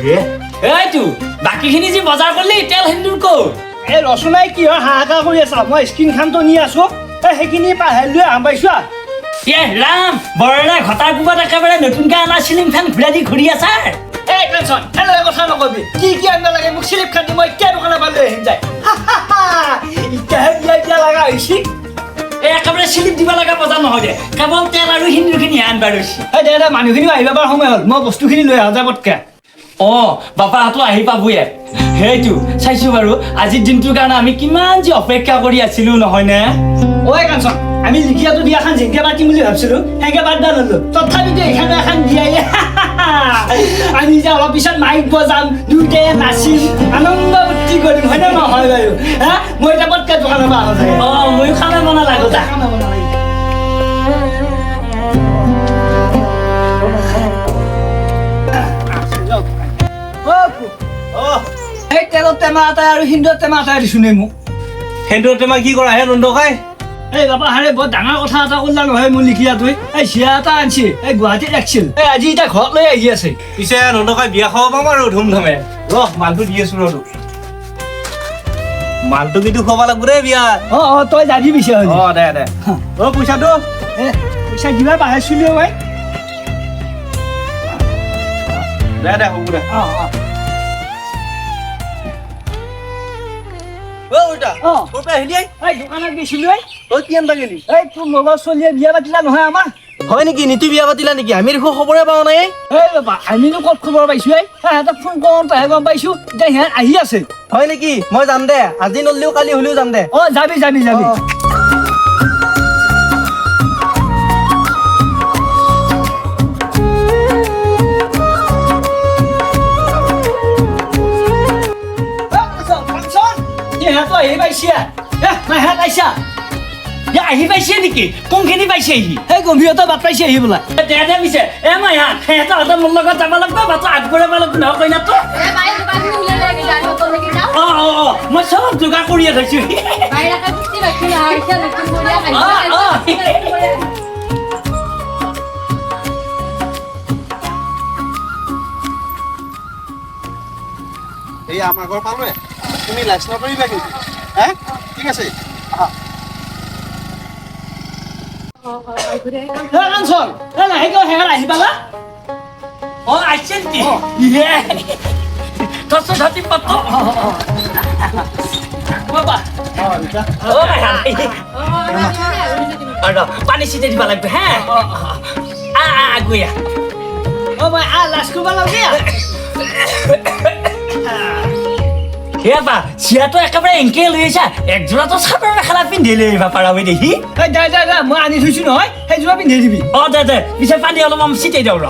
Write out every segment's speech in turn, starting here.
এইটো বাকীখিনি যে বজাৰ কৰিলি তেল সেন্দুৰ ক'ত এই ৰচনাই কি হয় হাহাকাৰ কৰি আছা মই স্ক্ৰীণখনটো নি আছো সেইখিনি পাহেল লৈ আম পাইছো ৰাম বৰৰাই ঘটাৰ কোবত একেবাৰে নতুনকৈ অনা চিলিং ফেন ঘূৰাই দি ঘূৰি আছা এই টেনচন এনেকৈ কথা নকবি কি আনিব লাগে মোক চিলিপ খান দি মই এতিয়া দোকানৰ পৰা লৈ আহিম যায় এতিয়াহে দিয়া লগা হৈছে এই একেবাৰে চিলিপ দিব লগা বজাৰ নহয় দে কেৱল তেল আৰু সেন্দুৰখিনিহে আনিব লৈছে এই দে মানুহখিনিও আহিব পৰা সময় হ'ল মই বস্তুখিনি লৈ আহোঁ যায় পটকে বাপাহঁতো আহি পাবয়ে সেইটো চাইছো বাৰু আজিৰ দিনটোৰ কাৰণে আমি কিমান যে অপেক্ষা কৰি আছিলো নহয়নে ঐ কাঞ্চন আমি লিখিয়াটো বিয়াখন যেনেকৈ পাতিম বুলি ভাবিছিলো সেনেকৈ পাতবা ল'লো তথাপিতো এইখানে এখন দিয়াই আমি যে অলপ পিছত মাইক বজাম দুয়োটাই নাচিম আনন্দ ফূৰ্তি কৰিম হয়নে নহয় বাৰু হা মই এতিয়া পটকে দোকানৰ পৰা আহোঁ যায় ময়ো খানা বনা লাগো যা এই তেলৰ টেমা এটা আৰু সিন্দুৰৰ টেমা এটাই দিছো নে মোক সেন্দুৰৰ টেমা কি কৰা হে নন্দ খাই এই বাপা হাৰে বৰ ডাঙৰ কথা এটা ক'লা নহয় মোৰ লিখিয়াটোৱে এই চিৰা এটা আনছি এই গুৱাহাটীত ৰাখিছিল এই আজি এতিয়া ঘৰত লৈ আহি আছে পিছে নন্দ খাই বিয়া খাব পাম আৰু ধুমধামে মালটো দি আছো ৰ মালটো কিন্তু খুৱাব লাগিব দেই বিয়া তই যাবি পিছে দে পইচাটো পইচা দিবা পাহৰিছিলো মই দে হ'ব দে দোকানত গৈছিলো তই কি আনবা গেলি এই তোৰ লগৰ ছোৱালীয়ে বিয়া পাতিলা নহয় আমাৰ হয় নেকি নীতি বিয়া পাতিলা নেকি আমি দেখোন খবৰে পাওঁ নাই এই বাবা আমিনো ক'ত খবৰ পাইছো সিহঁতক ফোন কৰোঁতেহে গম পাইছো যে সিহঁত আহি আছে হয় নেকি মই যাম দে আজি নললেও কালি হ'লেও যাম দে যাবি আহি পাইছে আহি পাইছে নেকি কোনখিনি পাইছে সি এই গম্ভীৰতা বাট পাইছে আহি বোলা দে পিছে মায়া সিহঁতৰ মোৰ লগত যাব লাগিব বাটত আগবঢ়াব লাগিব নহয় কইনাটো মই চব যোগাৰ কৰিয়ে থৈছো এই আমাৰ ঘৰ পালোৱে তুমি লাইচ নকৰিবা কিন্তু হে ঠিক আছে কাঞ্চন আহি পালা আহিছে নেকি ধৰচোন ধৰচি পাত পানী চিটাই দিব লাগিব হে গৈ মই লাজ কৰিব লাগে বা চিৰাটো একেবাৰে এংকে লৈ আহিছা একযোৰাটো চাদৰ মেখেলা পিন্ধি লৈ আহিবা পাৰাবি দেখি মই আনি থৈছো নহয় সেইযোৰা পিন্ধি দিবি দে পিছে পানী অলপমান চিটাই দিওঁ ৰ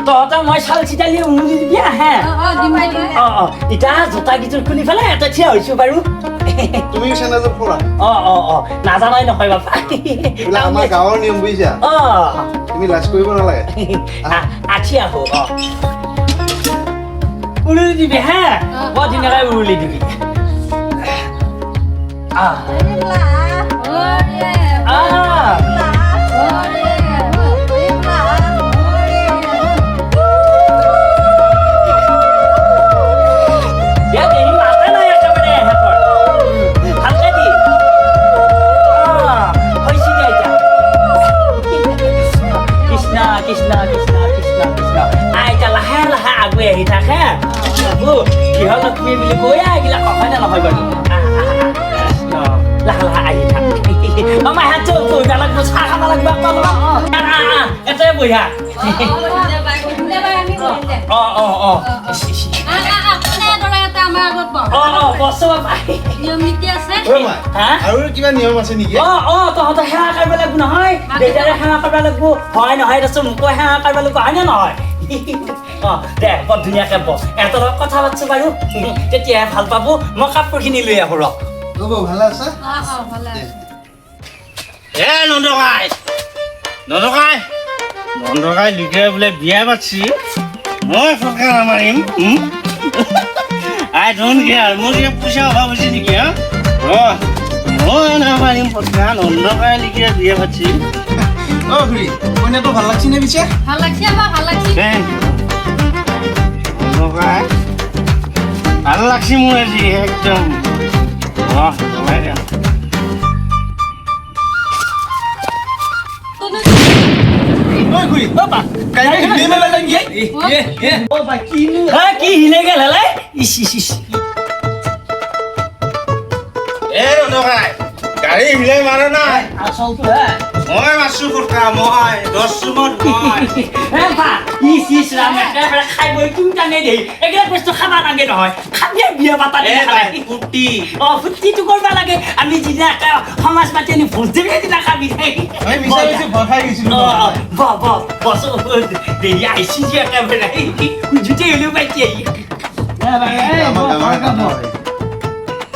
তহঁতে মই চাল চিটালি উমলি দিবি হে এতিয়া জোতা কেইযোৰ খুলি পেলাই এটা থিয়া হৈছো বাৰু তুমি চেনেলটো ফুৰা নাজানাই নহয় বাপা আমাৰ গাঁৱৰ নিয়ম বুজিছা তুমি লাজ কৰিব নালাগে আঠি আহো উৰুলি দিবি হে বৰ ধুনীয়াকৈ উৰুলি দিবি আহি থাকে গৃহলক্ষ্মী বুলি কৈ এইগিলা হয় নে নহয় বাৰু লাহে লাহে আহি থাক আমাৰ হাত বহিবা লাগিব চাহ খাব লাগিব এটাই বহিয়া আৰু কিবা নিয়ম আছে নেকি তহঁতৰ সেৱা কৰিব লাগিব নহয় দেউতাৰে সেৱা কৰিব লাগিব হয় নহয় তাৰপিছত মোকো সেৱা কৰিব লাগিব হয় নে নহয় দে বৰ ধুনীয়াকে বহ এহঁতৰ লগত কথা পাতিছো বাৰু তেতিয়াহে ভাল পাব মই কাপোৰখিনি লৈ আহো ৰ ভালে আছে নন্দকাই লিখে বোলে বিয়া পাতিছি মই ফটকা নামাৰিম আই ডোন্ট কেয়াৰ মোৰ কিবা পইচা অভাৱ হৈছে নেকি মই নামাৰিম ফটকা নন্দকাই লিখে বিয়া পাতিছি অ' খুৰী কইনাটো ভাল লাগছি নে পিছে ভাল লাগছে আবাৰ ভাল লাগছে ভাল লাগছি মোৰ আজি একদম অ' খুৰী কাইলৈ হিলি মেলা লাগি ও বা কিনো হ্যাঁ কি হিলে গেল হেলাই ইস ইস ইস এ নকাই গাড়ী হিলে মাৰা নাই আসলটো হে মই মাছো কোৰকা মই 10 চুমত মই হ্যাঁ বা ইস ইস রাম একেবারে খাই বই তুমি টানে দেই এগুলা বস্তু খাবা নাগে নহয় খাবিয়ে বিয়া পাতা এ দিয়ে ভাই খাই কুটি অ ফুটিটো করবা লাগে আমি যেদিনা একটা সমাজ পাতি আনি ভোজ দেবি সেদিনা খাবি দেই মই মিছা মিছি ভয় খাই গৈছিলোঁ বস দেৰি আইছি যে একেবাৰে জুতি হলেও পাইছি এ ভাই আমাৰ গাঁৱৰ কথা হয়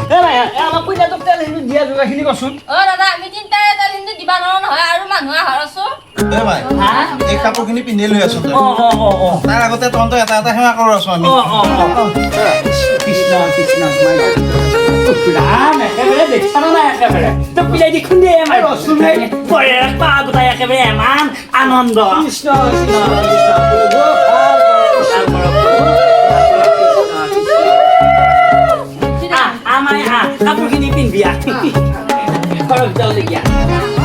এ ভাই আমাক কইনাটোক তেল হিন্দু দিয়া যোগাখিনি কচোন অ দাদা আমি তিনটাই এটা লিন্দু দিবা নোৱাৰো নহয় আৰু মানুহ আহাৰ আছো দে ভাই হা এই কাপোৰখিনি পিন্ধি লৈ আছো তই। অ তাৰ আগতে তহঁতৰ এটা এটা সেৱা কৰোঁ আছো আমি কৃষ্ণ কৃষ্ণ রাম একেবারে দেখছো না একেবারে তো পিলাই দি খুন্দি আমার রসুনে পরে পা গোটাই একেবারে এমান আনন্দ কৃষ্ণ কৃষ্ণ কৃষ্ণ আমায় কাপোৰখিনি পিন্ধিয়া ঘৰৰ ভিতৰলৈ দিয়া